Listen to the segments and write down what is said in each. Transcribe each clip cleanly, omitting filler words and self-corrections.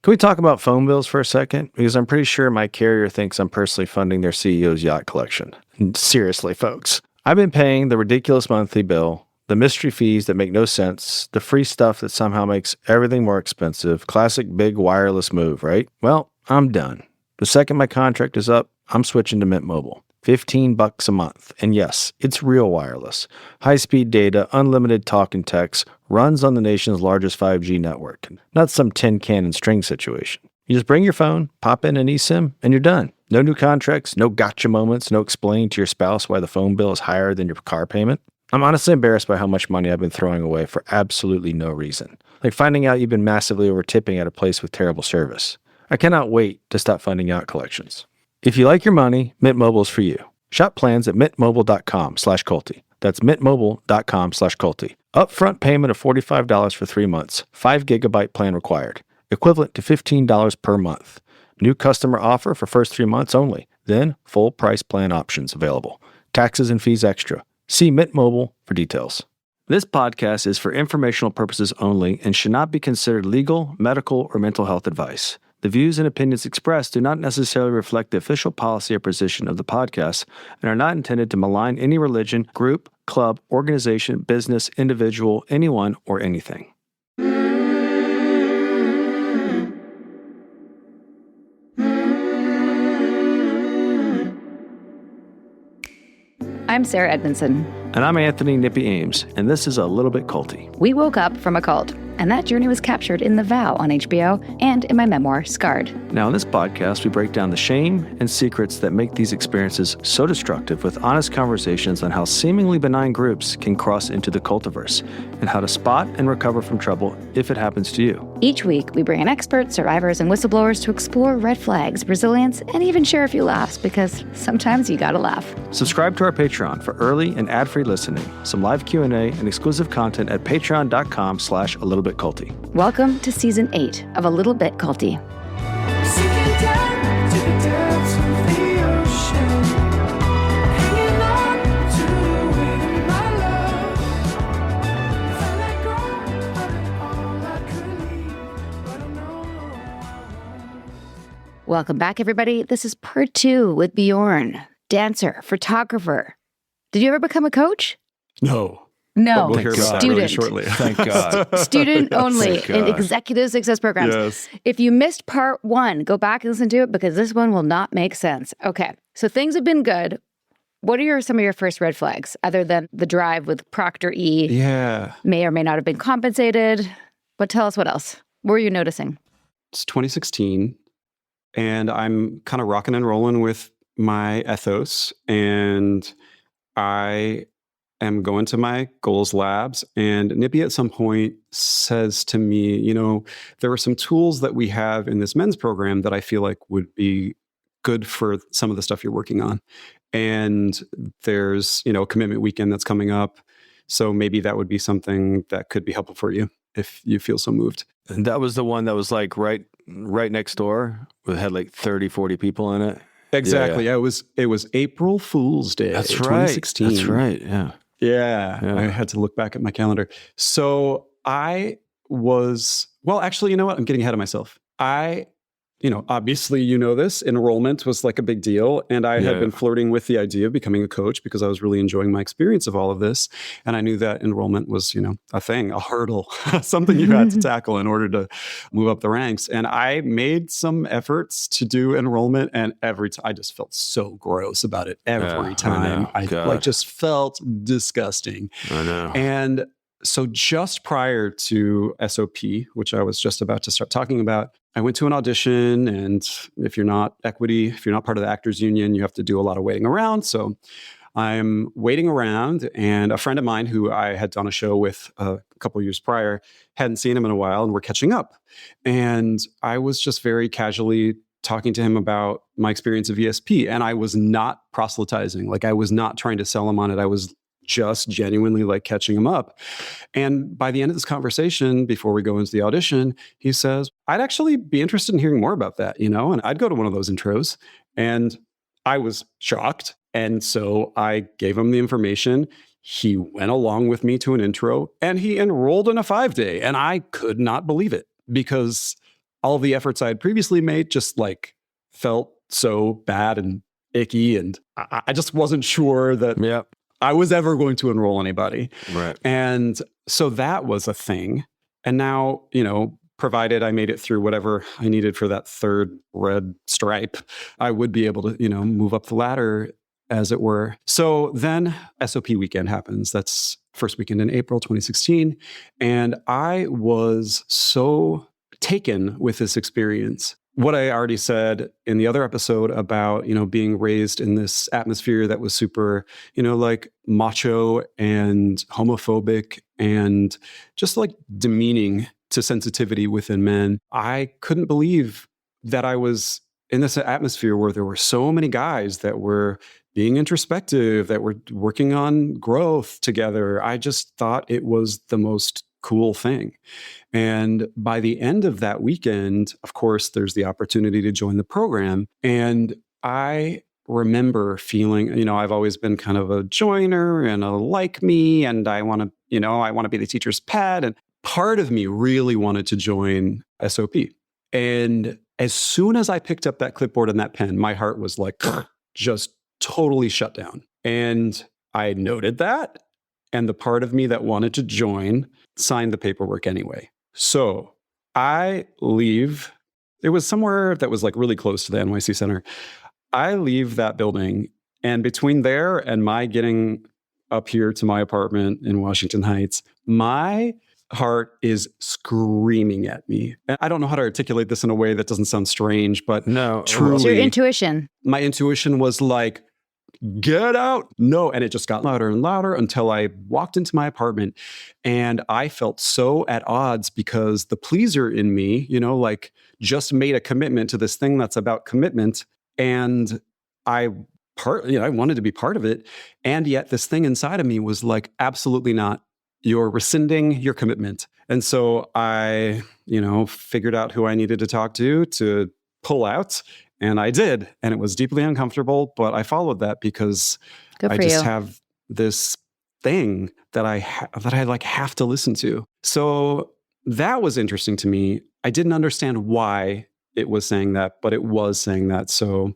Can we talk about phone bills for a second? Because I'm pretty sure my carrier thinks I'm personally funding their CEO's yacht collection. Seriously, folks. I've been paying the ridiculous monthly bill, the mystery fees that make no sense, the free stuff that somehow makes everything more expensive. Classic big wireless move, right? Well, I'm done. The second my contract is up, I'm switching to Mint Mobile. $15 a month. And yes, it's real wireless. High-speed data, unlimited talk and text, runs on the nation's largest 5G network. Not some tin can and string situation. You just bring your phone, pop in an eSIM, and you're done. No new contracts, no gotcha moments, no explaining to your spouse why the phone bill is higher than your car payment. I'm honestly embarrassed by how much money I've been throwing away for absolutely no reason. Like finding out you've been massively over-tipping at a place with terrible service. I cannot wait to stop funding yacht collections. If you like your money, Mint Mobile is for you. Shop plans at mintmobile.com/culty. That's mintmobile.com/culty. Upfront payment of $45 for 3 months. 5 gigabyte plan required. Equivalent to $15 per month. New customer offer for first 3 months only. Then full price plan options available. Taxes and fees extra. See Mint Mobile for details. This podcast is for informational purposes only and should not be considered legal, medical, or mental health advice. The views and opinions expressed do not necessarily reflect the official policy or position of the podcast and are not intended to malign any religion, group, club, organization, business, individual, anyone, or anything. I'm Sarah Edmondson. And I'm Anthony Nippy Ames, and this is A Little Bit Culty. We woke up from a cult, and that journey was captured in The Vow on HBO and in my memoir, Scarred. Now, in this podcast, we break down the shame and secrets that make these experiences so destructive with honest conversations on how seemingly benign groups can cross into the cultiverse and how to spot and recover from trouble if it happens to you. Each week, we bring in experts, survivors, and whistleblowers to explore red flags, resilience, and even share a few laughs because sometimes you gotta laugh. Subscribe to our Patreon for early and ad-free listening, some live Q&A, and exclusive content at patreon.com/alittleBitCulty. Welcome to Season 8 of A Little Bit Culty. Welcome back, everybody. This is part 2 with Bjorn, dancer, photographer. Did you ever become a coach? No. No, We'll hear about that really shortly. Thank God. Student only Thank in God. executive success programs. Yes. If you missed part 1, go back and listen to it because this one will not make sense. Okay, so things have been good. What are some of your first red flags other than the drive with Proctor E? Yeah. May or may not have been compensated. But tell us what else. What were you noticing? It's 2016, and I'm kind of rocking and rolling with my ethos, and I am going to my goals labs, and Nippy at some point says to me, you know, there are some tools that we have in this men's program that I feel like would be good for some of the stuff you're working on. And there's, you know, a commitment weekend that's coming up. So maybe that would be something that could be helpful for you if you feel so moved. And that was the one that was like right next door. It had like 30, 40 people in it. Exactly. Yeah. Yeah, it was April Fool's Day. That's right. 2016. That's right. Yeah. Yeah. Yeah. I had to look back at my calendar. So actually, you know what? I'm getting ahead of myself. Obviously, you know this, enrollment was like a big deal. And I had been flirting with the idea of becoming a coach because I was really enjoying my experience of all of this. And I knew that enrollment was, you know, a thing, a hurdle, something you had to tackle in order to move up the ranks. And I made some efforts to do enrollment, and every time I just felt so gross about it every time. I just felt disgusting. I know. And so just prior to SOP, which I was just about to start talking about, I went to an audition, and if you're not part of the actors union, you have to do a lot of waiting around. So I'm waiting around, and a friend of mine who I had done a show with a couple of years prior, hadn't seen him in a while, and we're catching up. And I was just very casually talking to him about my experience of ESP, and I was not proselytizing. Like, I was not trying to sell him on it. I was just genuinely like catching him up. And by the end of this conversation, before we go into the audition, he says, I'd actually be interested in hearing more about that, you know, and I'd go to one of those intros. And I was shocked. And so I gave him the information. He went along with me to an intro, and he enrolled in a 5-day. And I could not believe it because all of the efforts I had previously made just like felt so bad and icky. And I just wasn't sure that Yep. I was ever going to enroll anybody. Right. And so that was a thing. And now, provided I made it through whatever I needed for that third red stripe, I would be able to, move up the ladder, as it were. So then SOP weekend happens. That's first weekend in April 2016. And I was so taken with this experience. What I already said in the other episode about, being raised in this atmosphere that was super, like macho and homophobic and just like demeaning to sensitivity within men. I couldn't believe that I was in this atmosphere where there were so many guys that were being introspective, that were working on growth together. I just thought it was the most cool thing. And by the end of that weekend, of course, there's the opportunity to join the program. And I remember feeling, I've always been kind of a joiner and a like me, and I want to be the teacher's pet. And part of me really wanted to join SOP. And as soon as I picked up that clipboard and that pen, my heart was like, just totally shut down. And I noted that. And the part of me that wanted to join signed the paperwork anyway. So I leave. It was somewhere that was like really close to the NYC Center. I leave that building. And between there and my getting up here to my apartment in Washington Heights, my heart is screaming at me. And I don't know how to articulate this in a way that doesn't sound strange, but No, truly, It's your intuition. my intuition was like, get out. No. And it just got louder and louder until I walked into my apartment and I felt so at odds because the pleaser in me, like just made a commitment to this thing that's about commitment. And I wanted to be part of it. And yet this thing inside of me was like, absolutely not. You're rescinding your commitment. And so I, figured out who I needed to talk to pull out. And I did. And it was deeply uncomfortable, but I followed that because Good I for just you. have this thing that I like have to listen to. So that was interesting to me. I didn't understand why it was saying that, but it was saying that. So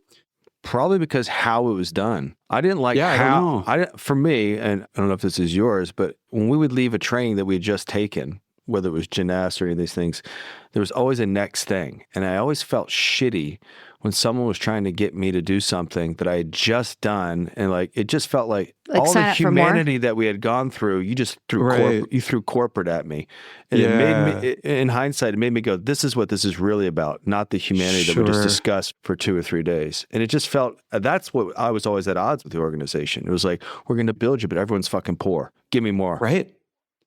probably because how it was done. I didn't like Yeah, I don't how. know. For me, and I don't know if this is yours, but when we would leave a training that we had just taken, whether it was gymnasts or any of these things, there was always a next thing. And I always felt shitty when someone was trying to get me to do something that I had just done. And like, it just felt like all sign the up for more? humanity that we had gone through, you just threw, Right. you threw corporate at me. And Yeah. it made me, in hindsight, it made me go, this is what this is really about, not the humanity that we just Sure. discussed for 2 or 3 days. And it just felt, that's what I was always at odds with the organization. It was like, we're going to build you, but everyone's fucking poor. Give me more. Right.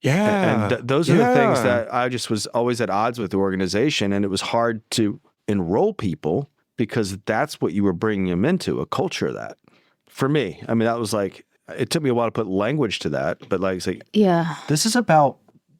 Yeah. And those are the things that I just was always at odds with the organization. And it was hard to enroll people because that's what you were bringing them into, a culture of that. For me, I mean, that was like, it took me a while to put language to that, but like, it's like, Yeah. this is about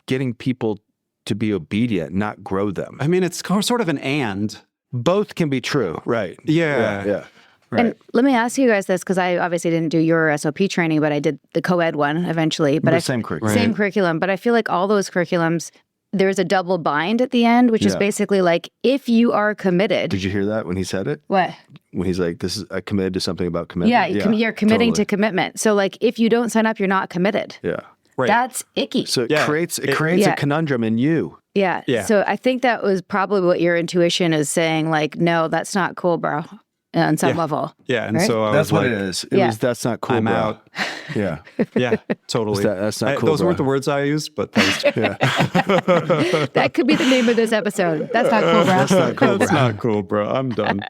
getting people to be obedient, not grow them. I mean, it's sort of an and. Both can be true, right? Yeah. Yeah. Right. And let me ask you guys this, because I obviously didn't do your SOP training, but I did the co-ed one eventually. But The same curriculum. Right. Same curriculum. But I feel like all those curriculums, there's a double bind at the end, which is Yeah. basically like, if you are committed. Did you hear that when he said it? What? When he's like, this is committed to something about commitment? Yeah, you're committing to totally. commitment. So like, if you don't sign up, you're not committed. Yeah. Right. That's icky. So it Yeah. creates Yeah. a conundrum in you. Yeah. Yeah. So I think that was probably what your intuition is saying, like, no, that's not cool, bro, on some Yeah. level. Yeah. And Right? so I That's was what like, it is. Yeah. That's not cool. I'm bro. out. Yeah. Yeah, totally. That's not cool, Those bro. weren't the words I used, but that was, That could be the name of this episode. That's not cool, bro. That's not cool, That's bro. not cool, bro. I'm done.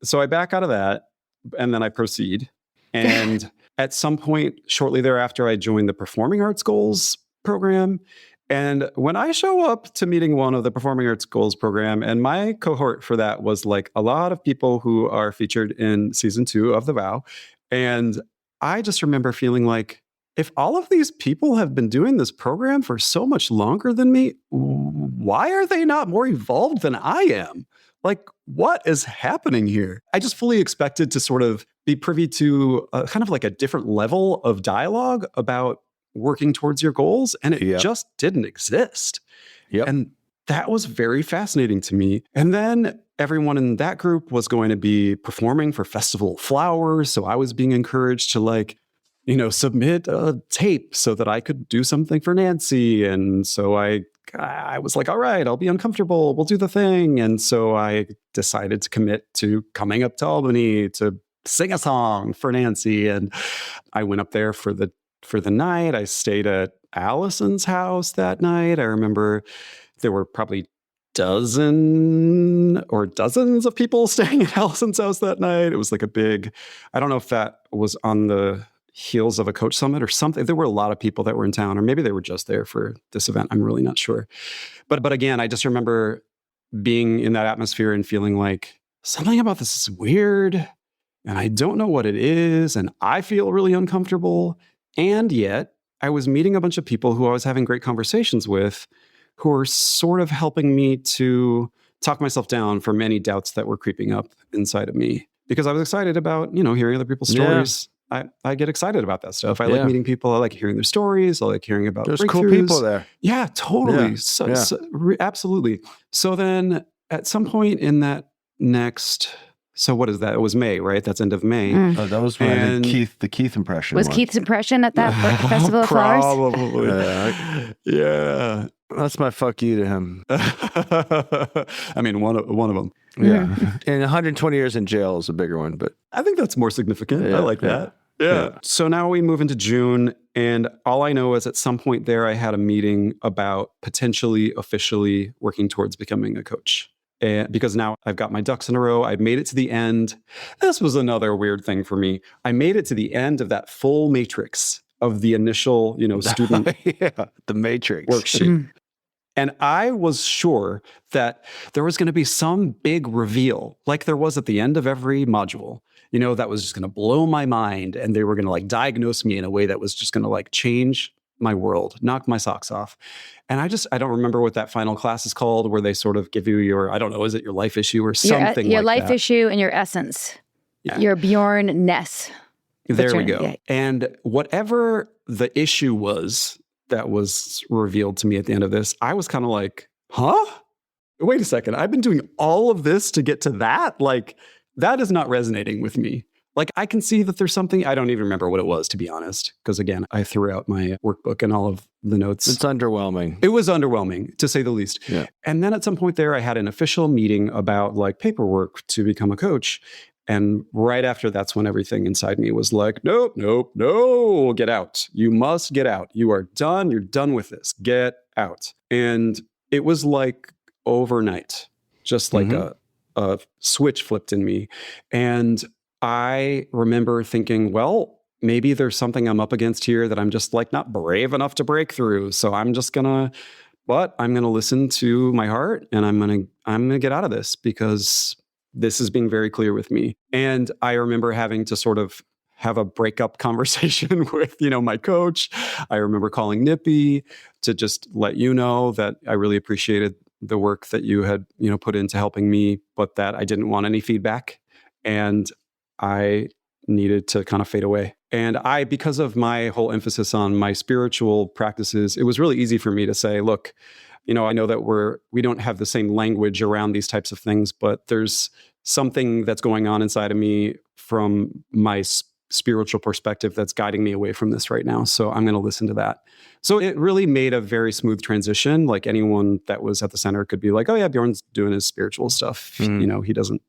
So I back out of that and then I proceed. And at some point shortly thereafter, I joined the Performing Arts Goals program. And when I show up to meeting one of the Performing Arts Goals program, and my cohort for that was like a lot of people who are featured in season 2 of The Vow. And I just remember feeling like, if all of these people have been doing this program for so much longer than me, why are they not more evolved than I am? Like, what is happening here? I just fully expected to sort of be privy to kind of like a different level of dialogue about working towards your goals, and it Yep. just didn't exist. Yep. And that was very fascinating to me. And then everyone in that group was going to be performing for Festival of Flowers. So I was being encouraged to submit a tape so that I could do something for Nancy. And so I was like, all right, I'll be uncomfortable. We'll do the thing. And so I decided to commit to coming up to Albany to sing a song for Nancy. And I went up there for the night. I stayed at Allison's house that night. I remember there were probably dozens of people staying at Allison's house that night. It was like I don't know if that was on the heels of a coach summit or something. There were a lot of people that were in town, or maybe they were just there for this event. I'm really not sure. But again, I just remember being in that atmosphere and feeling like something about this is weird and I don't know what it is. And I feel really uncomfortable. And yet I was meeting a bunch of people who I was having great conversations with who were sort of helping me to talk myself down from any doubts that were creeping up inside of me, because I was excited about, hearing other people's stories. I get excited about that stuff. I like meeting people. I like hearing their stories. I like hearing about There's breakthroughs. cool people there. Yeah, totally. Absolutely. So then at some point in that so what is that? It was May, right? That's end of May. Oh, that was when I did the Keith impression. Was Keith's impression at that Festival of Flowers? Probably. Yeah. That's my fuck you to him. I mean, one of them. Yeah. And 120 years in jail is a bigger one, but I think that's more significant. I like that. Yeah. So now we move into June, and all I know is at some point there, I had a meeting about potentially officially working towards becoming a coach. And because now I've got my ducks in a row, I've made it to the end. This was another weird thing for me. I made it to the end of that full matrix of the initial, student the matrix worksheet. And I was sure that there was going to be some big reveal, like there was at the end of every module, that was just going to blow my mind. And they were going to diagnose me in a way that was just going to change my world, knock my socks off. And I don't remember what that final class is called, where they sort of give you your, I don't know, is it your life issue or something your like life that? issue and your essence, your Bjorn Ness. There we go. Yeah. And whatever the issue was that was revealed to me at the end of this, I was kind of like, huh? Wait a second. I've been doing all of this to get to that? That is not resonating with me. I can see that there's something, I don't even remember what it was, to be honest. Because again, I threw out my workbook and all of the notes. It's underwhelming. It was underwhelming, to say the least. Yeah. And then at some point there, I had an official meeting about paperwork to become a coach. And right after, that's when everything inside me was like, nope, no, get out. You must get out. You are done. You're done with this. Get out. And it was overnight, just a switch flipped in me. And I remember thinking, well, maybe there's something I'm up against here that I'm just not brave enough to break through. So I'm going to listen to my heart, and I'm going to get out of this, because this is being very clear with me. And I remember having to sort of have a breakup conversation with, my coach. I remember calling Nippy to just let you know that I really appreciated the work that you had, put into helping me, but that I didn't want any feedback. And I needed to kind of fade away. And because of my whole emphasis on my spiritual practices, it was really easy for me to say, look, I know that we don't have the same language around these types of things, but there's something that's going on inside of me from my spiritual perspective that's guiding me away from this right now. So I'm going to listen to that. So it really made a very smooth transition. Anyone that was at the center could be like, oh yeah, Bjorn's doing his spiritual stuff. He doesn't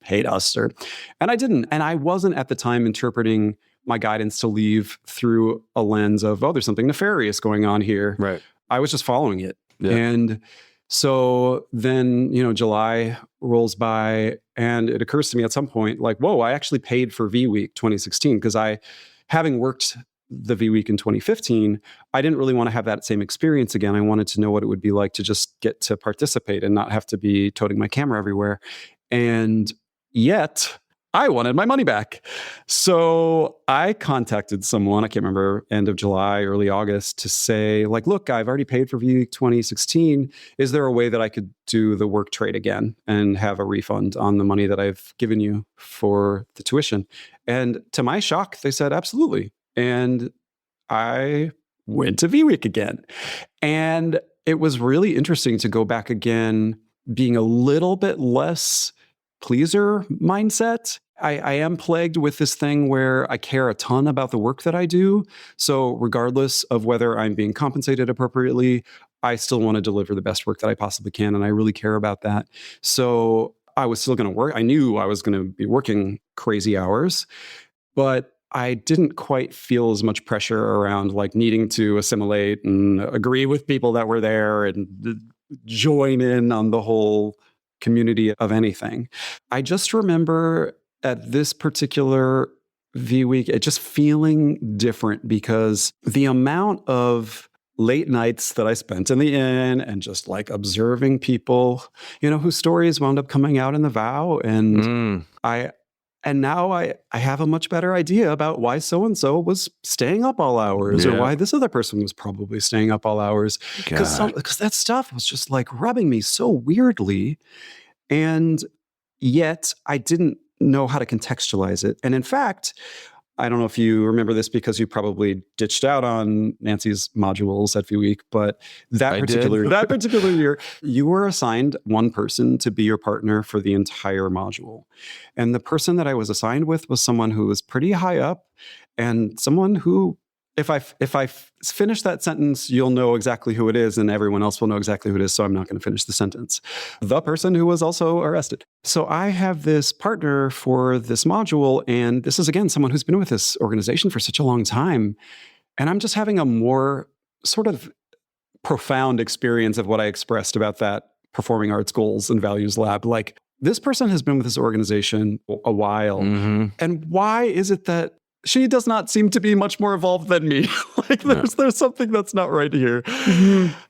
hate us, and I didn't. And I wasn't at the time interpreting my guidance to leave through a lens of, oh, there's something nefarious going on here. Right. I was just following it. Yeah. And so then, July rolls by, and it occurs to me at some point, whoa, I actually paid for V Week 2016, because having worked the V Week in 2015, I didn't really want to have that same experience again. I wanted to know what it would be like to just get to participate and not have to be toting my camera everywhere. And yet I wanted my money back. So I contacted someone, I can't remember, end of July, early August, to say, look, I've already paid for V 2016. Is there a way that I could do the work trade again and have a refund on the money that I've given you for the tuition? And to my shock, they said, absolutely. And I went to V Week again. And it was really interesting to go back again, being a little bit less pleaser mindset. I am plagued with this thing where I care a ton about the work that I do. So regardless of whether I'm being compensated appropriately, I still want to deliver the best work that I possibly can. And I really care about that. So I was still going to work. I knew I was going to be working crazy hours, but I didn't quite feel as much pressure around like needing to assimilate and agree with people that were there and join in on the whole community of anything. I just remember at this particular V week, it just feeling different because the amount of late nights that I spent in the inn and just like observing people, whose stories wound up coming out in the vow. And now I have a much better idea about why so-and-so was staying up all hours or why this other person was probably staying up all hours. Because that stuff was just like rubbing me so weirdly. And yet I didn't know how to contextualize it. And in fact, I don't know if you remember this because you probably ditched out on Nancy's modules at VWeek, but that particular year, you were assigned one person to be your partner for the entire module. And the person that I was assigned with was someone who was pretty high up and someone who, if I finish that sentence, you'll know exactly who it is and everyone else will know exactly who it is, so I'm not going to finish the sentence. The person who was also arrested. So I have this partner for this module, and this is, again, someone who's been with this organization for such a long time, and I'm just having a more sort of profound experience of what I expressed about that performing arts goals and values lab. Like, this person has been with this organization a while, and why is it that she does not seem to be much more evolved than me? Like there's something that's not right here.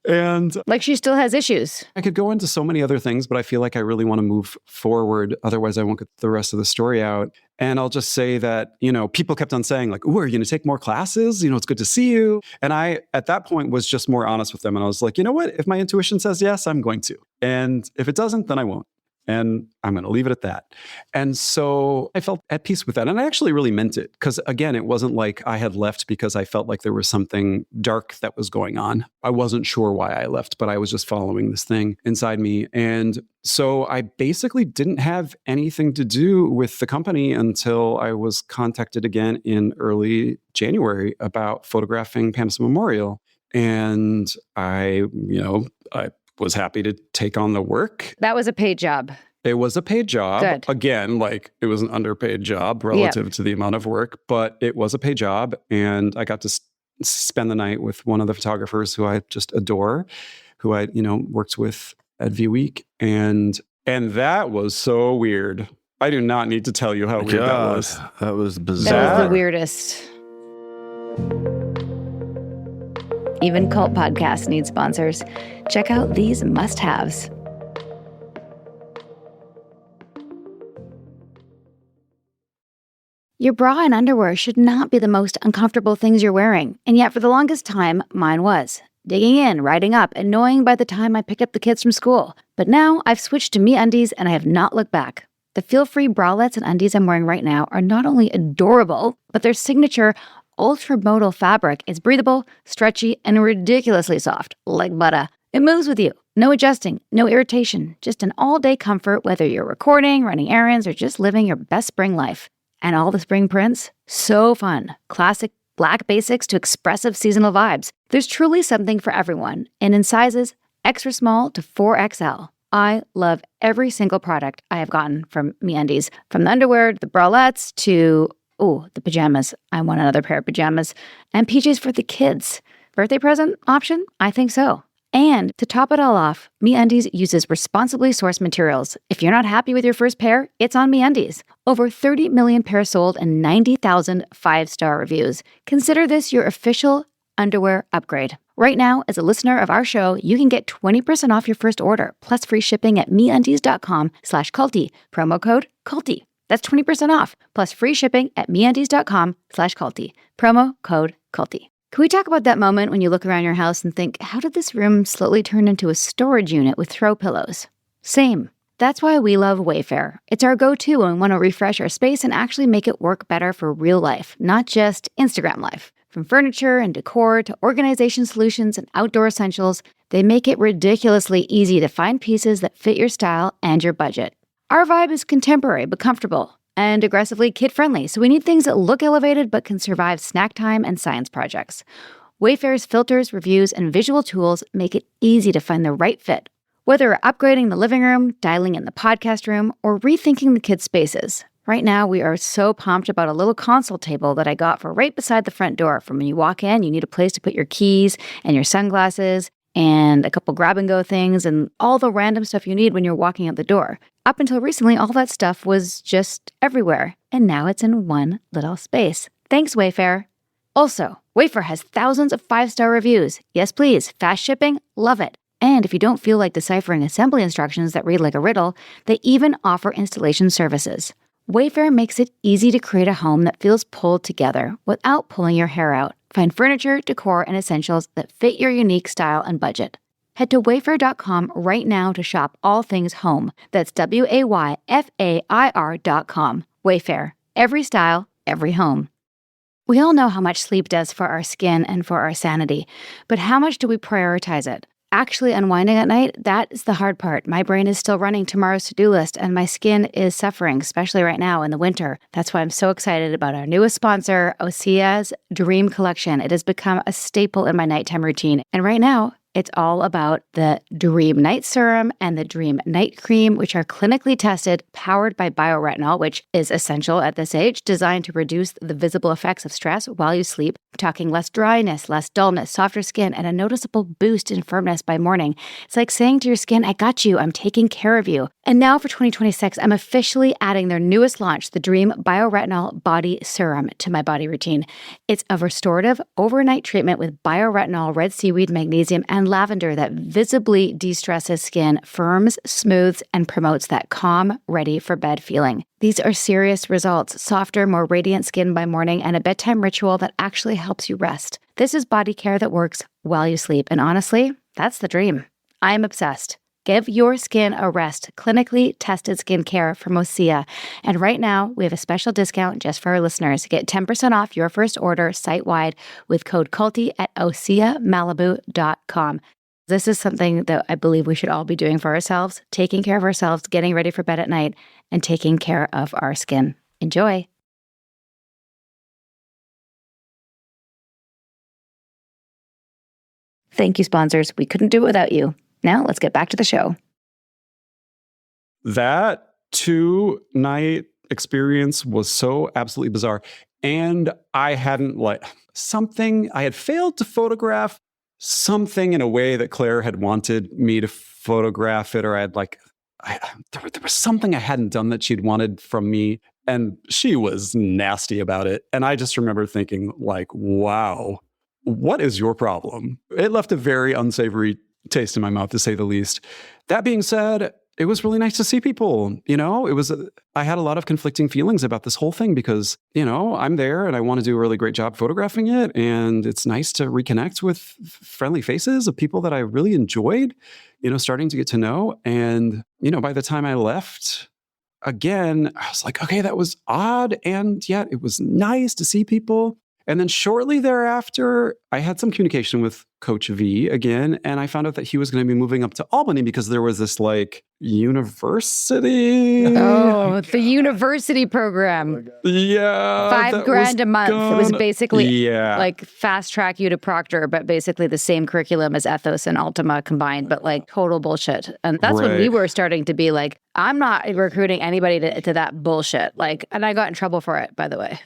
And like she still has issues. I could go into so many other things, but I feel like I really want to move forward. Otherwise, I won't get the rest of the story out. And I'll just say that, people kept on saying like, "Ooh, are you going to take more classes? It's good to see you." And I, at that point, was just more honest with them. And I was like, you know what? If my intuition says yes, I'm going to. And if it doesn't, then I won't. And I'm going to leave it at that. And so I felt at peace with that. And I actually really meant it because, again, it wasn't like I had left because I felt like there was something dark that was going on. I wasn't sure why I left, but I was just following this thing inside me. And so I basically didn't have anything to do with the company until I was contacted again in early January about photographing Panessa Memorial. And I was happy to take on the work. That was a paid job. It was a paid job. Good. Again, like it was an underpaid job relative to the amount of work, but it was a paid job. And I got to spend the night with one of the photographers who I just adore, who I, worked with at VWeek. And that was so weird. I do not need to tell you how weird that was. That was bizarre. That was the weirdest. Even cult podcasts need sponsors. Check out these must-haves. Your bra and underwear should not be the most uncomfortable things you're wearing, and yet for the longest time, mine was. Digging in, riding up, and knowing by the time I picked up the kids from school. But now I've switched to MeUndies and I have not looked back. The feel-free bralettes and undies I'm wearing right now are not only adorable, but their signature ultramodal fabric is breathable, stretchy, and ridiculously soft, like butter. It moves with you. No adjusting, no irritation, just an all-day comfort whether you're recording, running errands, or just living your best spring life. And all the spring prints? So fun. Classic black basics to expressive seasonal vibes. There's truly something for everyone, and in sizes extra small to 4XL. I love every single product I have gotten from MeUndies, from the underwear, the bralettes, to the pajamas. I want another pair of pajamas. And PJs for the kids. Birthday present option? I think so. And to top it all off, MeUndies uses responsibly sourced materials. If you're not happy with your first pair, it's on MeUndies. Over 30 million pairs sold and 90,000 5-star reviews. Consider this your official underwear upgrade. Right now, as a listener of our show, you can get 20% off your first order, plus free shipping at MeUndies.com/culty. Promo code CULTY. That's 20% off, plus free shipping at MeUndies.com/culty. Promo code CULTY. Can we talk about that moment when you look around your house and think, how did this room slowly turn into a storage unit with throw pillows? Same. That's why we love Wayfair. It's our go-to when we want to refresh our space and actually make it work better for real life, not just Instagram life. From furniture and decor to organization solutions and outdoor essentials, They make it ridiculously easy to find pieces that fit your style and your budget. Our vibe is contemporary but comfortable, and aggressively kid-friendly, so we need things that look elevated but can survive snack time and science projects. Wayfair's filters, reviews, and visual tools make it easy to find the right fit. Whether you're upgrading the living room, dialing in the podcast room, or rethinking the kids' spaces. Right now, we are so pumped about a little console table that I got for right beside the front door. From when you walk in, you need a place to put your keys and your sunglasses and a couple grab-and-go things and all the random stuff you need when you're walking out the door. Up until recently, all that stuff was just everywhere, and now it's in one little space. Thanks, Wayfair. Also, Wayfair has thousands of 5-star reviews. Yes, please. Fast shipping? Love it. And if you don't feel like deciphering assembly instructions that read like a riddle, they even offer installation services. Wayfair makes it easy to create a home that feels pulled together without pulling your hair out. Find furniture, decor, and essentials that fit your unique style and budget. Head to wayfair.com right now to shop all things home. That's WAYFAIR.com. Wayfair. Every style, every home. We all know how much sleep does for our skin and for our sanity, but how much do we prioritize it? Actually unwinding at night, that is the hard part. My brain is still running tomorrow's to-do list, and my skin is suffering, especially right now in the winter. That's why I'm so excited about our newest sponsor, Osea's Dream Collection. It has become a staple in my nighttime routine. And right now, it's all about the Dream Night Serum and the Dream Night Cream, which are clinically tested, powered by bioretinol, which is essential at this age, designed to reduce the visible effects of stress while you sleep. I'm talking less dryness, less dullness, softer skin, and a noticeable boost in firmness by morning. It's like saying to your skin, I got you, I'm taking care of you. And now for 2026, I'm officially adding their newest launch, the Dream Bioretinol Body Serum, to my body routine. It's a restorative overnight treatment with bioretinol, red seaweed, magnesium, and lavender that visibly de-stresses skin, firms, smooths, and promotes that calm, ready for bed feeling. These are serious results, softer, more radiant skin by morning, and a bedtime ritual that actually helps you rest. This is body care that works while you sleep, and honestly, that's the dream. I'm obsessed. Give your skin a rest. Clinically tested skincare from Osea. And right now, we have a special discount just for our listeners. Get 10% off your first order site-wide with code CULTY at OseaMalibu.com. This is something that I believe we should all be doing for ourselves, taking care of ourselves, getting ready for bed at night, and taking care of our skin. Enjoy. Thank you, sponsors. We couldn't do it without you. Now, let's get back to the show. That 2-night experience was so absolutely bizarre. And I hadn't I had failed to photograph something in a way that Claire had wanted me to photograph it, or there was something I hadn't done that she'd wanted from me. And she was nasty about it. And I just remember thinking, wow, what is your problem? It left a very unsavory taste in my mouth, to say the least. That being said, it was really nice to see people. I had a lot of conflicting feelings about this whole thing because, I'm there and I want to do a really great job photographing it. And it's nice to reconnect with friendly faces of people that I really enjoyed, starting to get to know. And, by the time I left, again, I was like, okay, that was odd. And yet it was nice to see people. And then shortly thereafter, I had some communication with Coach V again, and I found out that he was going to be moving up to Albany because there was this university. Oh, the university program. Yeah. $5,000 a month. It was basically fast track you to Proctor, but basically the same curriculum as Ethos and Ultima combined, but total bullshit. And that's when we were starting to be like, I'm not recruiting anybody to that bullshit. And I got in trouble for it, by the way.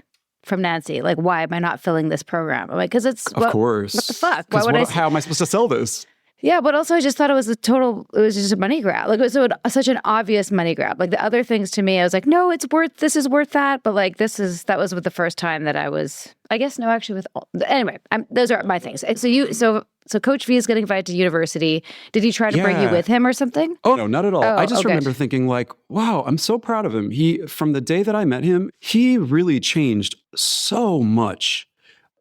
From Nancy, why am I not filling this program? I'm like, because it's of course. What the fuck? How am I supposed to sell this? Yeah, but also I just thought it was just a money grab. It was such an obvious money grab. The other things to me, I was like, no, this is worth that. But that was the first time that I was, I guess, no, actually anyway, those are my things. And so Coach V is getting invited to university. Did he try to bring you with him or something? Oh, no, not at all. I just remember thinking wow, I'm so proud of him. From the day that I met him, he really changed so much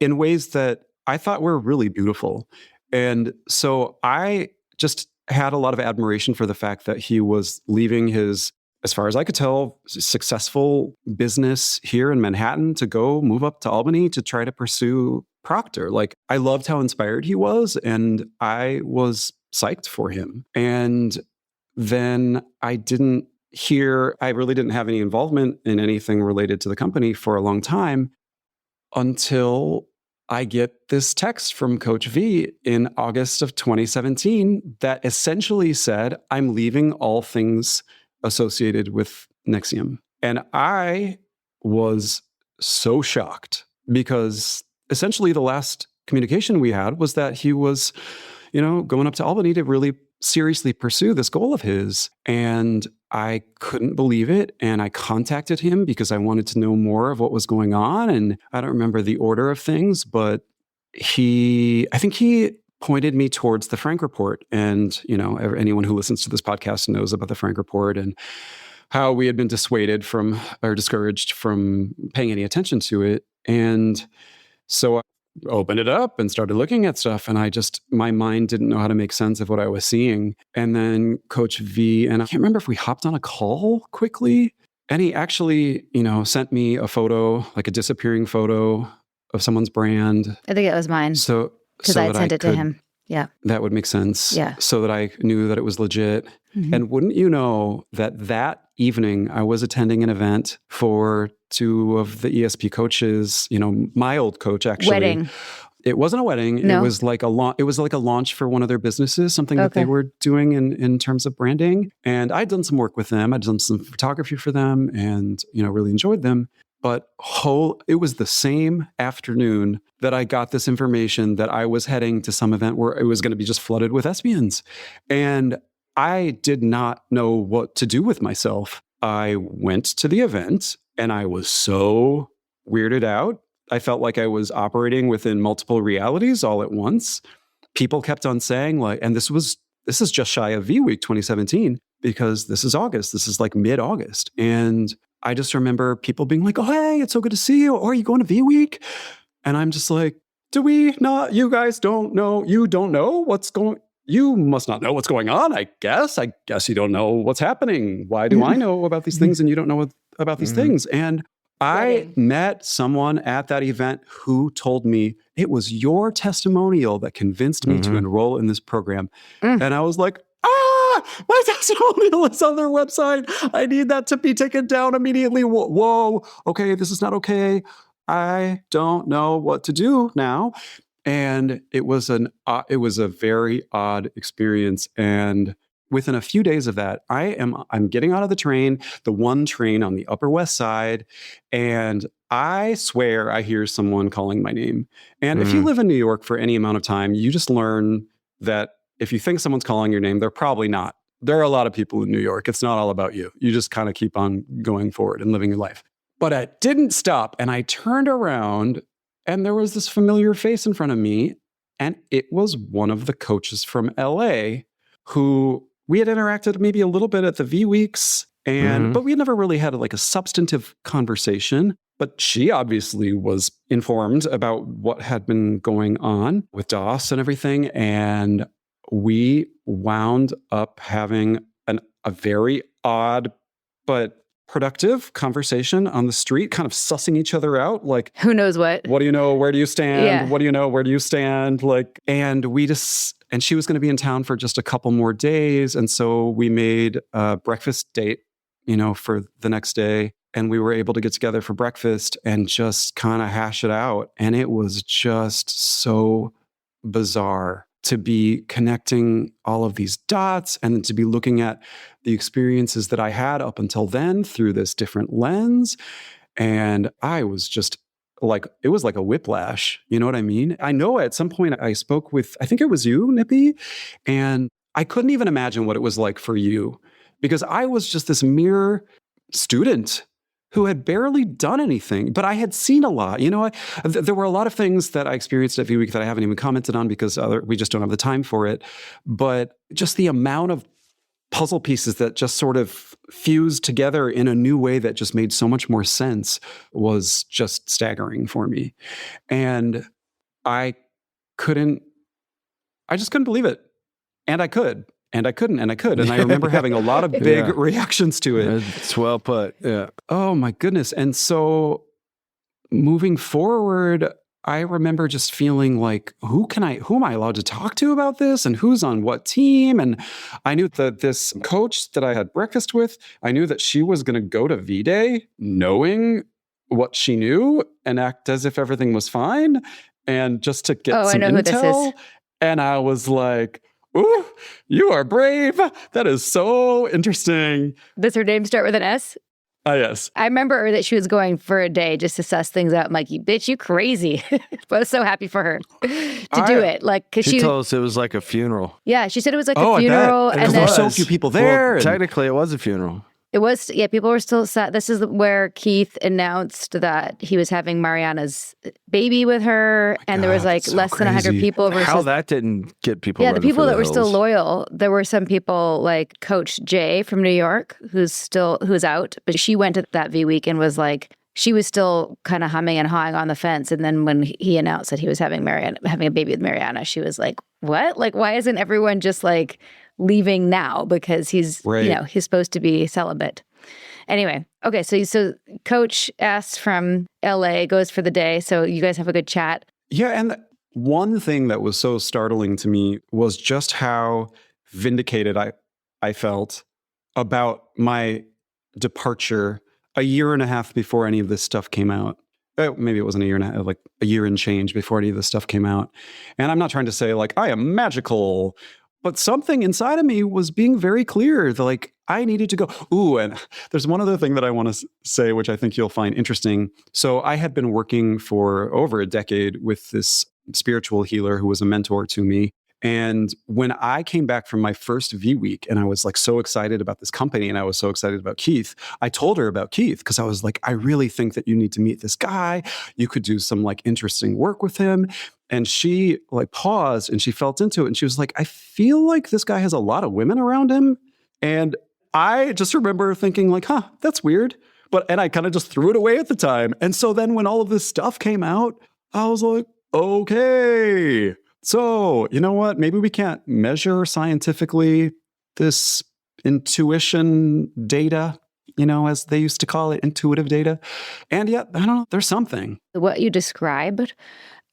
in ways that I thought were really beautiful. And so I just had a lot of admiration for the fact that he was leaving his, as far as I could tell, successful business here in Manhattan to go move up to Albany to try to pursue Proctor. I loved how inspired he was, and I was psyched for him. And then I really didn't have any involvement in anything related to the company for a long time until I get this text from Coach V in August of 2017 that essentially said, I'm leaving all things associated with NXIVM. And I was so shocked because essentially the last communication we had was that he was, going up to Albany to really seriously pursue this goal of his. And I couldn't believe it. And I contacted him because I wanted to know more of what was going on. And I don't remember the order of things, but I think he pointed me towards the Frank Report. And, anyone who listens to this podcast knows about the Frank Report and how we had been dissuaded from or discouraged from paying any attention to it. And so I opened it up and started looking at stuff. And my mind didn't know how to make sense of what I was seeing. And then Coach V, and I can't remember if we hopped on a call quickly. And he actually, sent me a photo, like a disappearing photo of someone's brand. I think it was mine. So because I had sent it to him. Yeah. That would make sense. Yeah. So that I knew that it was legit. Mm-hmm. And wouldn't you know that evening I was attending an event for two of the ESP coaches, my old coach actually. Wedding. It wasn't a wedding. No. It was like a launch for one of their businesses, something that they were doing in terms of branding. And I'd done some work with them. I'd done some photography for them and, really enjoyed them. But it was the same afternoon that I got this information that I was heading to some event where it was going to be just flooded with thespians. And I did not know what to do with myself. I went to the event and I was so weirded out. I felt like I was operating within multiple realities all at once. People kept on saying and this is just shy of V Week 2017 because this is August. This is like mid-August. And I just remember people being like, oh, hey, it's so good to see you. Or are you going to V Week? And I'm just like, do we not? You guys don't know. You don't know you must not know what's going on, I guess. I guess you don't know what's happening. Why do I know about these things and you don't know about these things? And I met someone at that event who told me it was your testimonial that convinced me to enroll in this program. And I was like, my testimonial is on their website. I need that to be taken down immediately. Whoa. Okay, this is not okay. I don't know what to do now. And it was a very odd experience. And within a few days of that, I'm getting out of the train, the one train on the Upper West Side, and I swear I hear someone calling my name. And if you live in New York for any amount of time, you just learn that if you think someone's calling your name, they're probably not. There are a lot of people in New York. It's not all about you. You just kind of keep on going forward and living your life. But I didn't stop. And I turned around and there was this familiar face in front of me. And it was one of the coaches from LA who we had interacted maybe a little bit at the V Weeks. But we had never really had a substantive conversation. But she obviously was informed about what had been going on with DOS and everything. And we wound up having a very odd but productive conversation on the street, kind of sussing each other out. Like, who knows what? What do you know? Where do you stand? Yeah. What do you know? Where do you stand? And she was going to be in town for just a couple more days. And so we made a breakfast date, for the next day. And we were able to get together for breakfast and just kind of hash it out. And it was just so bizarre to be connecting all of these dots and to be looking at the experiences that I had up until then through this different lens. And I was just it was like a whiplash. You know what I mean? I know at some point I spoke with, I think it was you, Nippy, and I couldn't even imagine what it was like for you because I was just this mere student who had barely done anything, but I had seen a lot. There were a lot of things that I experienced every week that I haven't even commented on because we just don't have the time for it. But just the amount of puzzle pieces that just sort of fused together in a new way that just made so much more sense was just staggering for me. And I just couldn't believe it. And I could. And I couldn't, and I could. And I remember having a lot of big reactions to it. It's well put. Yeah. Oh, my goodness. And so moving forward, I remember just feeling like, who am I allowed to talk to about this, and who's on what team? And I knew that this coach that I had breakfast with, I knew that she was going to go to V-Day knowing what she knew and act as if everything was fine, and just to get I some know who this intel. is. And I was like, ooh, you are brave. That is so interesting. Does her name start with an S? Yes. I remember that she was going for a day just to suss things out. I'm like, you bitch, you crazy. But I was so happy for her to do it. Like, cause She told us it was like a funeral. yeah, she said it was like Oh, a funeral. I bet. And There then were so few people there. Well, technically, it was a funeral. it was, yeah, people were still sad. This is where Keith announced that he was having Mariana's baby with her. And there was God, like that's so less than 100 crazy. people versus How that didn't get people yeah, the running people for that the were still hills. loyal. There were some people like Coach Jay from New York, who's out, but she went to that V week and was like, she was still kind of humming and hawing on the fence. And then when he announced that he was having a baby with Mariana, she was like, what? Like, why isn't everyone just like leaving now? Because he's, Right. he's supposed to be celibate. Anyway, okay, so Coach S from LA goes for the day. So you guys have a good chat. Yeah, and one thing that was so startling to me was just how vindicated I felt about my departure a year and a half before any of this stuff came out. Maybe it wasn't a year and a half, like a year and change before any of this stuff came out. And I'm not trying to say like I am magical, but something inside of me was being very clear that like I needed to go. Ooh, and there's one other thing that I want to say, which I think you'll find interesting. So I had been working for over a decade with this spiritual healer who was a mentor to me. And when I came back from my first V week and I was like so excited about this company and I was so excited about Keith, I told her about Keith because I was like, I really think that you need to meet this guy. You could do some like interesting work with him. And she like paused and she felt into it. And she was like, I feel like this guy has a lot of women around him. And I just remember thinking like, that's weird. And I kind of just threw it away at the time. And so then when all of this stuff came out, I was like, okay. So, you know what? Maybe we can't measure scientifically this intuition data, as they used to call it, intuitive data. And yet, I don't know, there's something. What you described,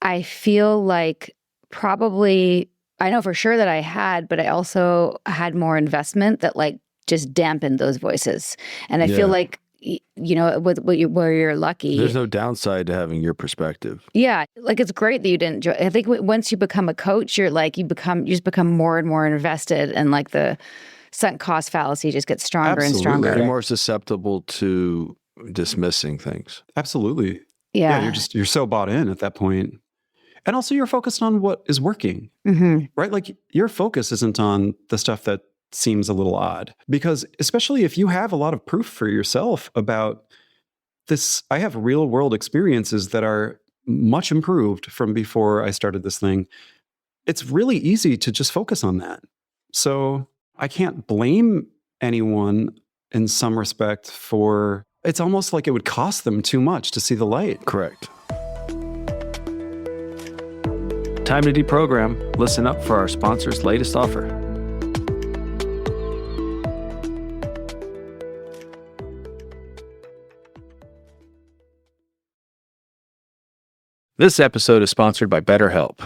I feel like probably, I know for sure that I had, but I also had more investment that like just dampened those voices. And I feel like, where you're lucky. There's no downside to having your perspective. Yeah. Like it's great that you didn't join. I think once you become a coach, you're like, you just become more and more invested, and like the sunk cost fallacy just gets stronger and stronger. You're more susceptible to dismissing things. Absolutely. Yeah. You're so bought in at that point. And also you're focused on what is working, right? Like your focus isn't on the stuff that seems a little odd, because especially if you have a lot of proof for yourself about this, I have real world experiences that are much improved from before I started this thing. It's really easy to just focus on that. So I can't blame anyone in some respect for, it's almost like it would cost them too much to see the light. Correct. Time to deprogram. Listen up for our sponsor's latest offer. This episode is sponsored by BetterHelp.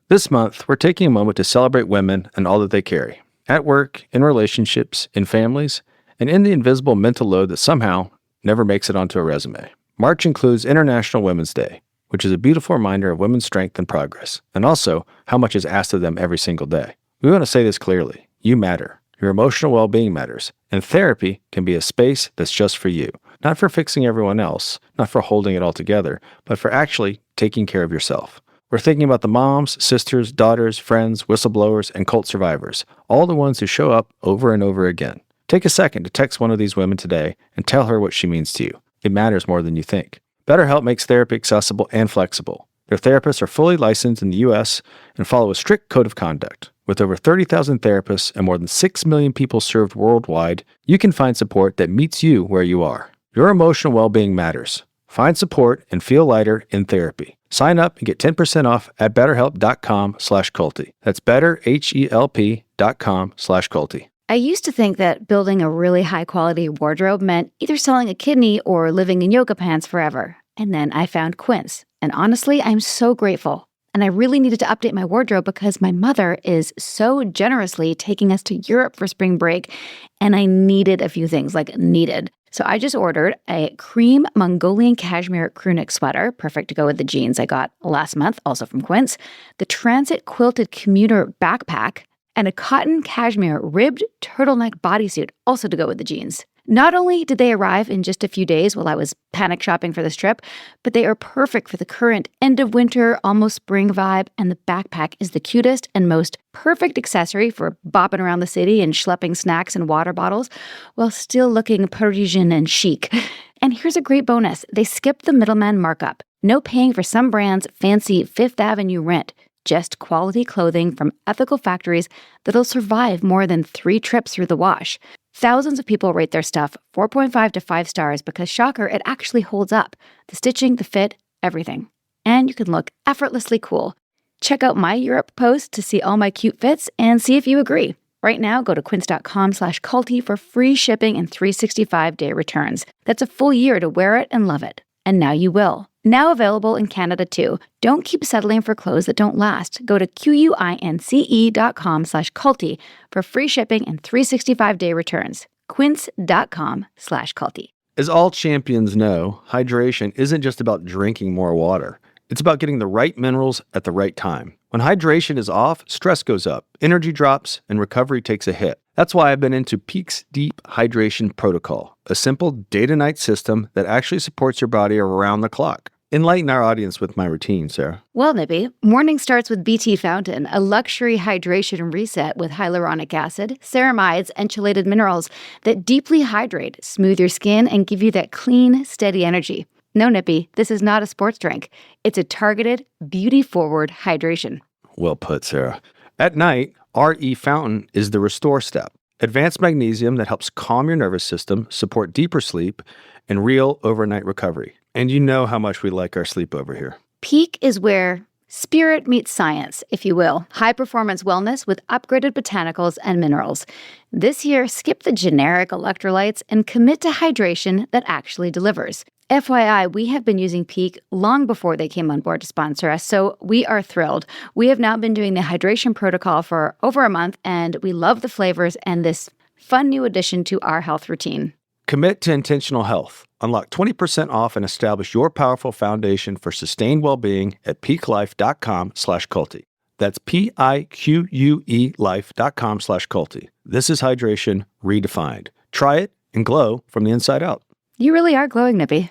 This month, we're taking a moment to celebrate women and all that they carry, at work, in relationships, in families, and in the invisible mental load that somehow never makes it onto a resume. March includes International Women's Day, which is a beautiful reminder of women's strength and progress, and also how much is asked of them every single day. We want to say this clearly. You matter. Your emotional well-being matters, and therapy can be a space that's just for you. Not for fixing everyone else, not for holding it all together, but for actually taking care of yourself. We're thinking about the moms, sisters, daughters, friends, whistleblowers, and cult survivors, all the ones who show up over and over again. Take a second to text one of these women today and tell her what she means to you. It matters more than you think. BetterHelp makes therapy accessible and flexible. Their therapists are fully licensed in the U.S. and follow a strict code of conduct. With over 30,000 therapists and more than 6 million people served worldwide, you can find support that meets you where you are. Your emotional well-being matters. Find support and feel lighter in therapy. Sign up and get 10% off at betterhelp.com/culty. That's betterhelp.com/culty. I used to think that building a really high-quality wardrobe meant either selling a kidney or living in yoga pants forever. And then I found Quince. And honestly, I'm so grateful. And I really needed to update my wardrobe because my mother is so generously taking us to Europe for spring break. And I needed a few things, like needed. So I just ordered a cream Mongolian cashmere crewneck sweater, perfect to go with the jeans I got last month, also from Quince, the transit quilted commuter backpack, and a cotton cashmere ribbed turtleneck bodysuit, also to go with the jeans. Not only did they arrive in just a few days while I was panic shopping for this trip, but they are perfect for the current end of winter, almost spring vibe, and the backpack is the cutest and most perfect accessory for bopping around the city and schlepping snacks and water bottles while still looking Parisian and chic. And here's a great bonus. They skipped the middleman markup. No paying for some brands' fancy Fifth Avenue rent. Just quality clothing from ethical factories that'll survive more than 3 trips through the wash. Thousands of people rate their stuff 4.5 to 5 stars because, shocker, it actually holds up. The stitching, the fit, everything. And you can look effortlessly cool. Check out my Europe post to see all my cute fits and see if you agree. Right now, go to quince.com/culty for free shipping and 365-day returns. That's a full year to wear it and love it. And now you will. Now available in Canada too. Don't keep settling for clothes that don't last. Go to quince.com/culty for free shipping and 365-day returns. Quince.com/culty. As all champions know, hydration isn't just about drinking more water. It's about getting the right minerals at the right time. When hydration is off, stress goes up, energy drops, and recovery takes a hit. That's why I've been into Peak's Deep Hydration Protocol, a simple day-to-night system that actually supports your body around the clock. Enlighten our audience with my routine, Sarah. Well, Nippy, morning starts with BT Fountain, a luxury hydration reset with hyaluronic acid, ceramides, and chelated minerals that deeply hydrate, smooth your skin, and give you that clean, steady energy. No, Nippy, this is not a sports drink. It's a targeted, beauty-forward hydration. Well put, Sarah. At night, RE Fountain is the restore step. Advanced magnesium that helps calm your nervous system, support deeper sleep, and real overnight recovery. And you know how much we like our sleep over here. Peak is where spirit meets science, if you will. High-performance wellness with upgraded botanicals and minerals. This year, skip the generic electrolytes and commit to hydration that actually delivers. FYI, we have been using Peak long before they came on board to sponsor us, so we are thrilled. We have now been doing the hydration protocol for over a month, and we love the flavors and this fun new addition to our health routine. Commit to intentional health. Unlock 20% off and establish your powerful foundation for sustained well-being at peaklife.com/culty. That's PIQUE life.com/culty. This is hydration redefined. Try it and glow from the inside out. You really are glowing, Nippy.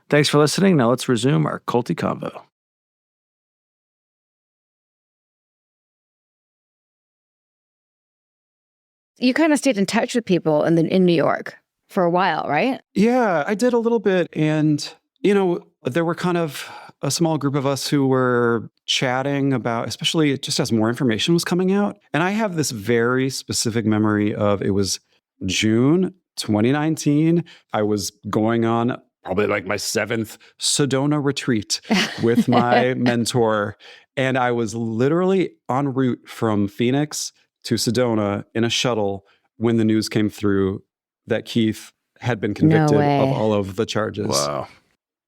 Thanks for listening. Now let's resume our culty convo. You kind of stayed in touch with people in New York for a while, right? Yeah, I did a little bit. And, there were kind of a small group of us who were chatting about, especially just as more information was coming out. And I have this very specific memory of it was June 2019. I was going on probably like my 7th Sedona retreat with my mentor. And I was literally en route from Phoenix to Sedona in a shuttle when the news came through that Keith had been convicted of all of the charges. Wow.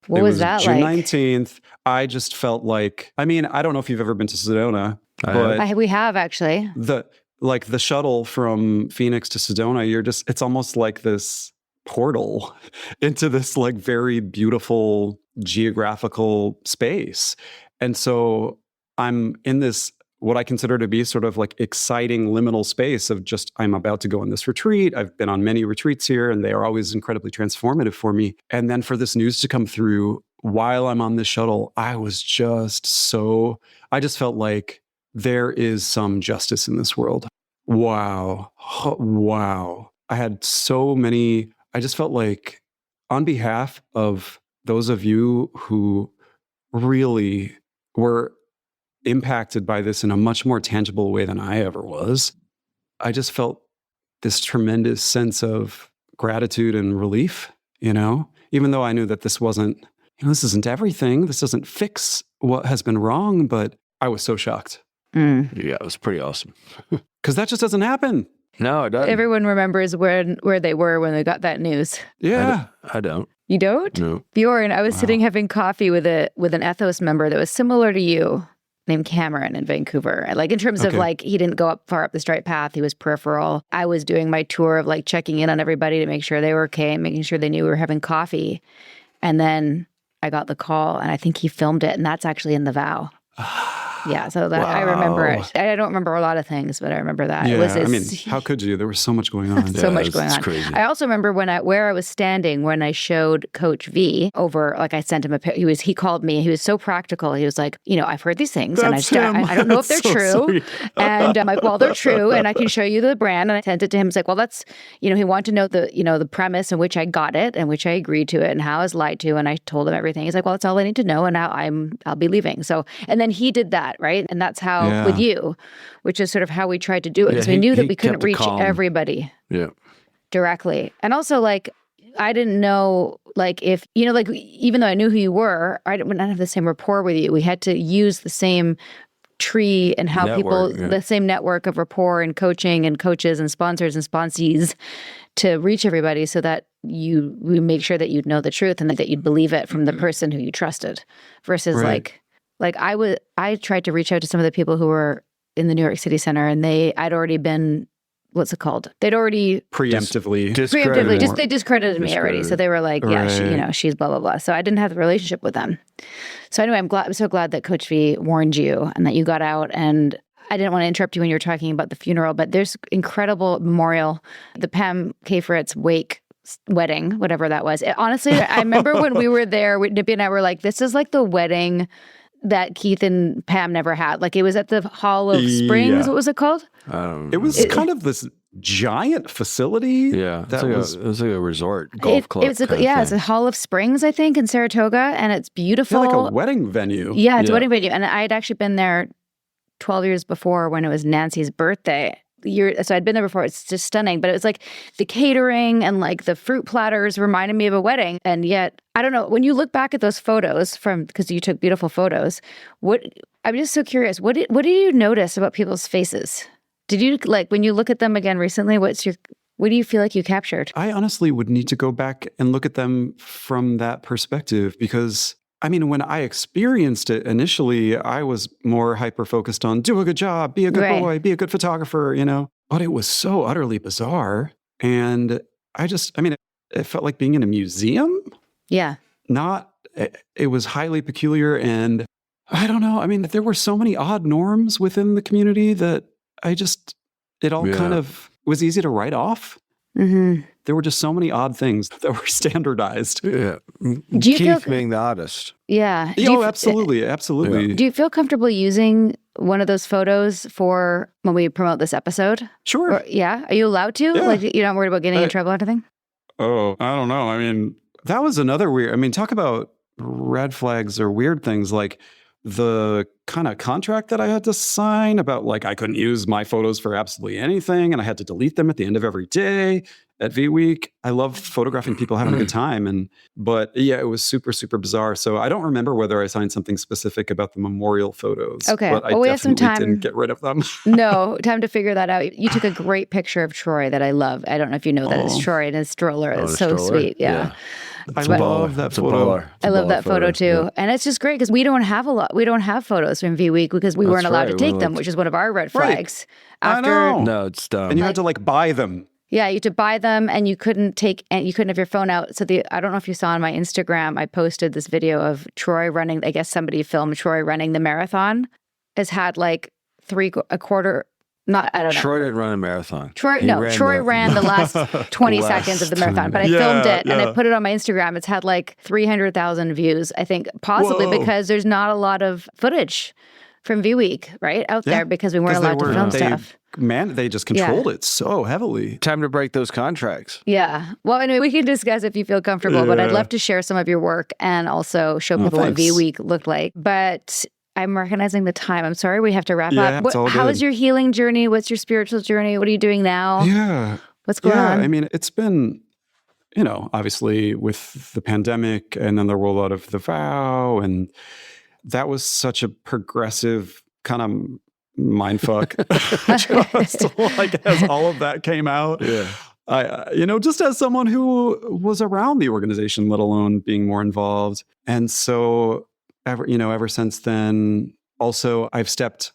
What was that June like? 19th. I just felt like, I don't know if you've ever been to Sedona, but We have actually. the shuttle from Phoenix to Sedona, it's almost like this portal into this like very beautiful geographical space. And so I'm in this, what I consider to be sort of like exciting liminal space of just, I'm about to go on this retreat. I've been on many retreats here and they are always incredibly transformative for me. And then for this news to come through while I'm on this shuttle, I just felt like there is some justice in this world. Wow. Wow. I just felt like on behalf of those of you who really were impacted by this in a much more tangible way than I ever was, I just felt this tremendous sense of gratitude and relief, even though I knew that this isn't everything. This doesn't fix what has been wrong, but I was so shocked Mm. Yeah, it was pretty awesome. because that just doesn't happen. No, it doesn't. Everyone remembers where they were when they got that news. Yeah. I don't. You don't? No. Bjorn, I was Wow. sitting having coffee with an ethos member that was similar to you, named Cameron in Vancouver. Like in terms of Okay. like, he didn't go up far up the straight path. He was peripheral. I was doing my tour of like checking in on everybody to make sure they were okay and making sure they knew we were having coffee. And then I got the call and I think he filmed it, and that's actually in the vow. Yeah, so that I remember it. I don't remember a lot of things, but I remember that. Yeah. It was I mean, how could you? There was so much going on. so Yeah, much it's going on. crazy. I also remember where I was standing when I showed Coach V over, like I sent him he called me. He was so practical. He was like, I've heard these things and That's him. I don't know if they're That's so true. sweet. And I'm like, well, they're true. And I can show you the brand. And I sent it to him. It's like, well, that's, he wanted to know the premise in which I got it and which I agreed to it and how I was lied to. And I told him everything. He's like, well, that's all I need to know. And now I'll be leaving. So, and then he did that, right? And that's how with you, which is sort of how we tried to do it, because we knew that we couldn't kept it reach calm. everybody Yeah. directly. And also, like, I didn't know, like, if, like, even though I knew who you were, I didn't have the same rapport with you. We had to use the same tree and how the same network of rapport and coaching and coaches and sponsors and sponsees to reach everybody, so that we make sure that you'd know the truth and that you'd believe it from the person who you trusted, versus like I tried to reach out to some of the people who were in the New York City Center, and I'd already been, what's it called? They'd already Preemptively. they discredited me already. So they were like, yeah, she's blah, blah, blah. So I didn't have the relationship with them. So anyway, I'm so glad that Coach V warned you and that you got out. And I didn't want to interrupt you when you were talking about the funeral, but there's incredible memorial, the Pam Kayferet's wedding, whatever that was. Honestly, I remember when we were there, Nippy and I were like, this is like the wedding that Keith and Pam never had. Like, it was at the Hall of Springs. Yeah. What was it called? It was kind of this giant facility. Yeah. That it was was like a resort golf club. It's a Hall of Springs, I think, in Saratoga, and it's beautiful. like a wedding venue. Yeah, it's a wedding venue. And I had actually been there 12 years before when it was Nancy's birthday. So I'd been there before. It's just stunning. But it was like the catering and like the fruit platters reminded me of a wedding. And yet, I don't know, when you look back at those photos because you took beautiful photos, I'm just so curious, what did you notice about people's faces? Did you, like, when you look at them again recently, what do you feel like you captured? I honestly would need to go back and look at them from that perspective, because I mean, when I experienced it initially, I was more hyper-focused on do a good job, be a good boy, be a good photographer, But it was so utterly bizarre. And it felt like being in a museum. Yeah. It was highly peculiar. And I don't know. I mean, there were so many odd norms within the community that it all kind of was easy to write off. Mm-hmm. There were just so many odd things that were standardized. Yeah. Do you Keith being the oddest. Yeah. Absolutely. Absolutely. Do you feel comfortable using one of those photos for when we promote this episode? Sure. Are you allowed to? Yeah. Like, you're not worried about getting in trouble or anything? Oh, I don't know. I mean, that was another weird, talk about red flags or weird things, like the kind of contract that I had to sign about, like, I couldn't use my photos for absolutely anything, and I had to delete them at the end of every day at V Week. I love photographing people having a good time, but yeah, it was super, super bizarre. So I don't remember whether I signed something specific about the memorial photos. Okay, but I we have some time. didn't get rid of them. No, time to figure that out. You took a great picture of Troy that I love. I don't know if you know that it's Troy and his stroller. It's so sweet. Yeah. I love that photo. I love that photo too. Yeah. And it's just great because we don't have photos from V Week because we weren't allowed to take them, which is one of our red flags. I know. No, it's dumb. And you had to buy them. Yeah, you had to buy them, and you couldn't have your phone out. So I don't know if you saw on my Instagram, I posted this video of Troy running. I guess somebody filmed Troy running the marathon. Has had like a quarter. Not, I don't know. Troy didn't run a marathon. Troy ran the last 20 seconds of the marathon, but I filmed it and I put it on my Instagram. It's had like 300,000 views, I think, possibly because there's not a lot of footage from V Week, right, out there because we weren't allowed to film stuff. Man, they just controlled it so heavily. Time to break those contracts. Yeah. Well, anyway, we can discuss if you feel comfortable, but I'd love to share some of your work and also show people what V Week looked like. But I'm recognizing the time. I'm sorry we have to wrap up. How is your healing journey? What's your spiritual journey? What are you doing now? Yeah. What's going on? I mean, it's been, obviously with the pandemic and then the rollout of the vow, and that was such a progressive kind of mind fuck. Just like as all of that came out. Yeah. Just as someone who was around the organization, let alone being more involved. And so ever since then, also I've stepped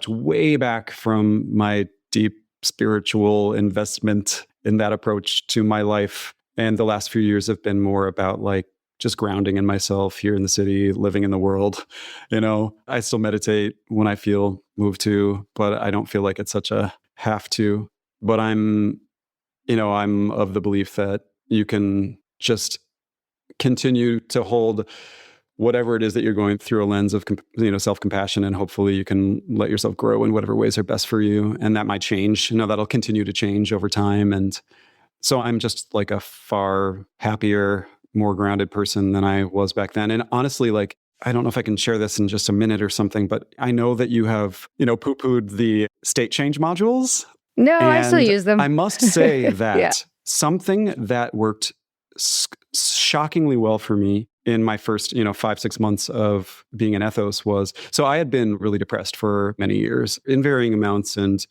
way back from my deep spiritual investment in that approach to my life. And the last few years have been more about like just grounding in myself here in the city, living in the world. I still meditate when I feel moved to, but I don't feel like it's such a have to. But I'm of the belief that you can just continue to hold whatever it is that you're going through a lens of, self-compassion, and hopefully you can let yourself grow in whatever ways are best for you. And that might change, that'll continue to change over time. And so I'm just like a far happier, more grounded person than I was back then. And honestly, like, I don't know if I can share this in just a minute or something, but I know that you have, poo-pooed the state change modules. No, I still use them. I must say that Yeah. something that worked shockingly well for me in my first, 5-6 months of being in ethos was, so I had been really depressed for many years in varying amounts, and,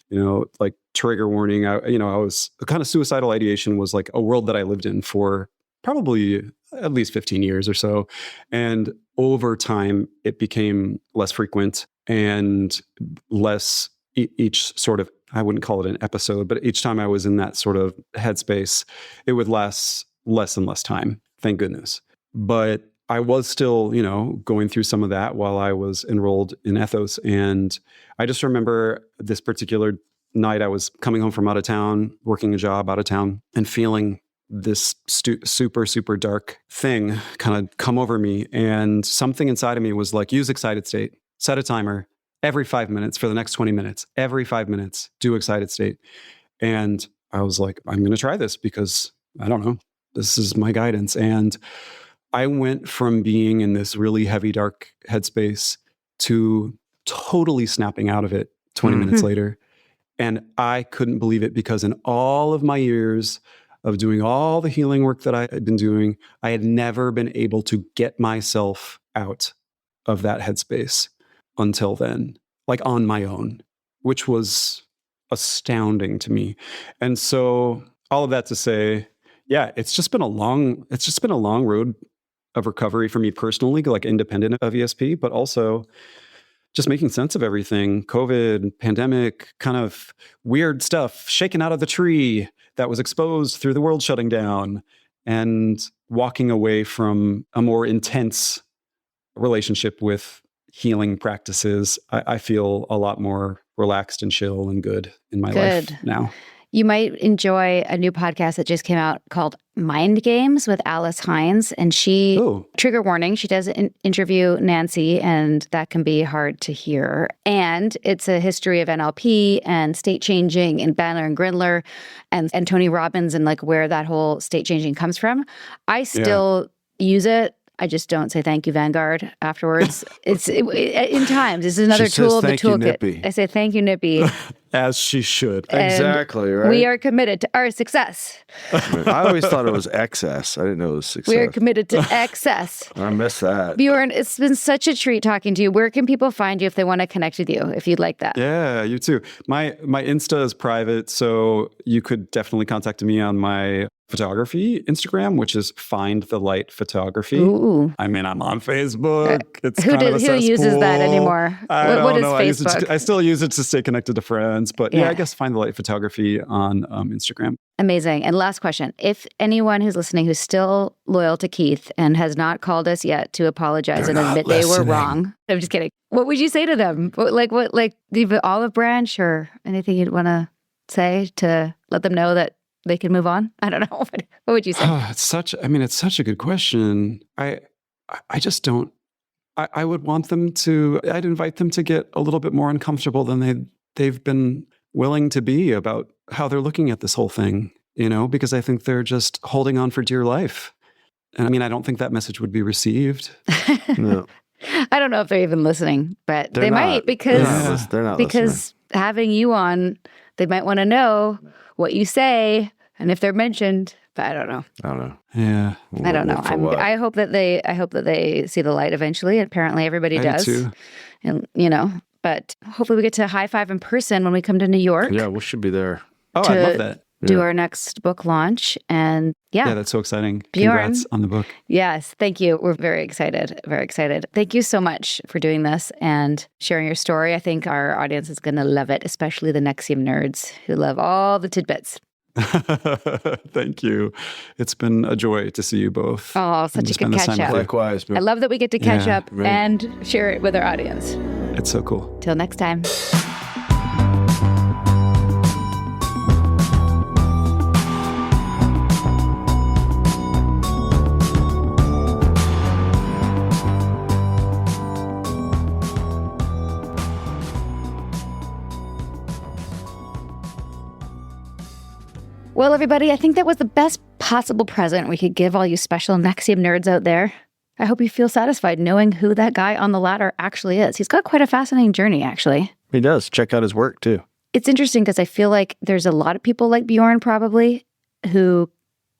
like trigger warning, I was kind of suicidal ideation was like a world that I lived in for probably at least 15 years or so. And over time, it became less frequent and less each sort of, I wouldn't call it an episode, but each time I was in that sort of headspace, it would last less and less time. Thank goodness. But I was still, going through some of that while I was enrolled in ethos. And I just remember this particular night I was coming home from out of town, working a job out of town, and feeling this super, super dark thing kind of come over me. And something inside of me was like, use excited state, set a timer every 5 minutes for the next 20 minutes, every 5 minutes, do excited state. And I was like, I'm going to try this because I don't know, this is my guidance. And I went from being in this really heavy, dark headspace to totally snapping out of it 20 minutes later. And I couldn't believe it, because in all of my years of doing all the healing work that I had been doing, I had never been able to get myself out of that headspace until then, like on my own, which was astounding to me. And so all of that to say, yeah, it's just been a long road of recovery for me personally, like independent of ESP, but also just making sense of everything. COVID, pandemic, kind of weird stuff shaken out of the tree that was exposed through the world shutting down, and walking away from a more intense relationship with healing practices. I feel a lot more relaxed and chill and good in my life now. You might enjoy a new podcast that just came out called Mind Games with Alice Hines. And she, trigger warning, she does interview Nancy, and that can be hard to hear. And it's a history of NLP and state changing and Bandler and Grindler and Tony Robbins, and like where that whole state changing comes from. I still use it. I just don't say thank you, Vanguard, afterwards. In times. This is another tool of the toolkit. I say thank you, Nippy. As she should. And exactly, right? We are committed to our success. I always thought it was excess. I didn't know it was success. We are committed to excess. I miss that. Bjorn, it's been such a treat talking to you. Where can people find you if they want to connect with you, if you'd like that? Yeah, you too. My Insta is private, so you could definitely contact me on my photography Instagram, which is Find the Light Photography. Ooh. I mean, I'm on Facebook. It's who uses that anymore? What is know. Facebook? I still use it to stay connected to friends, but yeah, I guess Find the Light Photography on Instagram. Amazing. And last question. If anyone who's listening who's still loyal to Keith and has not called us yet to apologize and admit they were wrong, I'm just kidding. What would you say to them? Like the olive branch or anything you'd want to say to let them know that they can move on? I don't know. What would you say? It's such a good question. I just don't, I would want them to, I'd invite them to get a little bit more uncomfortable than they've been willing to be about how they're looking at this whole thing, because I think they're just holding on for dear life. And I mean, I don't think that message would be received. No. I don't know if they're even listening, but they might, because they're not because having you on, they might want to know what you say and if they're mentioned. But I don't know. Yeah. I don't know. I hope that they see the light eventually. Apparently everybody does. I do too. And but hopefully we get to high five in person when we come to New York. Yeah, we should be there. Oh, I love that. Do our next book launch. And Yeah, that's so exciting. Bjorn. Congrats on the book. Yes, thank you. We're very excited. Very excited. Thank you so much for doing this and sharing your story. I think our audience is going to love it, especially the NXIVM nerds who love all the tidbits. Thank you. It's been a joy to see you both. Oh, such a good catch up. Likewise. I love that we get to catch up right. and share it with our audience. It's so cool. Till next time. Well, everybody, I think that was the best possible present we could give all you special NXIVM nerds out there. I hope you feel satisfied knowing who that guy on the ladder actually is. He's got quite a fascinating journey, actually. He does. Check out his work, too. It's interesting because I feel like there's a lot of people like Bjorn probably who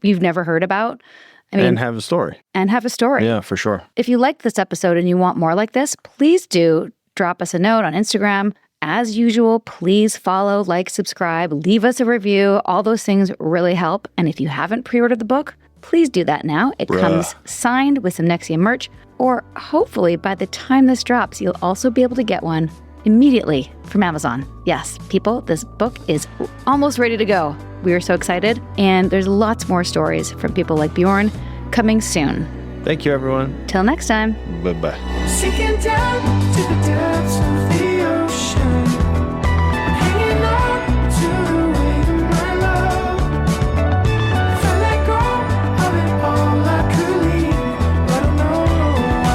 you've never heard about. And have a story. Yeah, for sure. If you liked this episode and you want more like this, please do drop us a note on Instagram. As usual, please follow, like, subscribe, leave us a review. All those things really help. And if you haven't pre-ordered the book, please do that now. It comes signed with some NXIVM merch, or hopefully by the time this drops, you'll also be able to get one immediately from Amazon. Yes, people, this book is almost ready to go. We are so excited, and there's lots more stories from people like Bjorn coming soon. Thank you, everyone. Till next time. Bye-bye. Sinking down to the depths of the ocean, hanging on to the weight of my love. If I let go of it all, I could leave, but I know I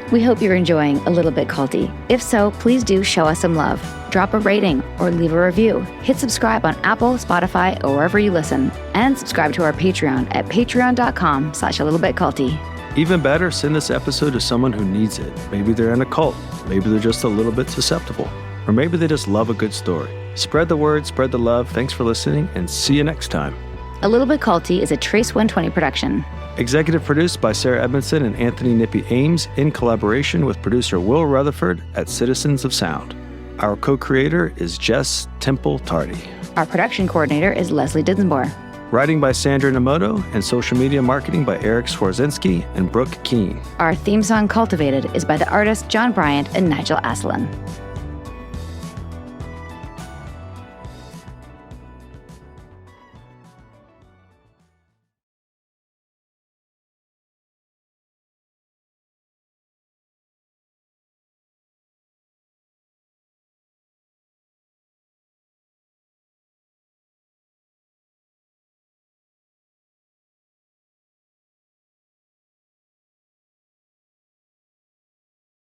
won't. We hope you're enjoying A Little Bit Culty. If so, please do show us some love. Drop a rating or leave a review. Hit subscribe on Apple, Spotify, or wherever you listen. And subscribe to our Patreon at patreon.com/alittlebitculty. Even better, send this episode to someone who needs it. Maybe they're in a cult. Maybe they're just a little bit susceptible. Or maybe they just love a good story. Spread the word, spread the love. Thanks for listening, and see you next time. A Little Bit Culty is a Trace 120 production. Executive produced by Sarah Edmondson and Anthony Nippy Ames in collaboration with producer Will Rutherford at Citizens of Sound. Our co-creator is Jess Temple Tardy. Our production coordinator is Leslie Dinsmore. Writing by Sandra Namoto and social media marketing by Eric Swarzinski and Brooke Keene. Our theme song, Cultivated, is by the artists John Bryant and Nigel Aslan.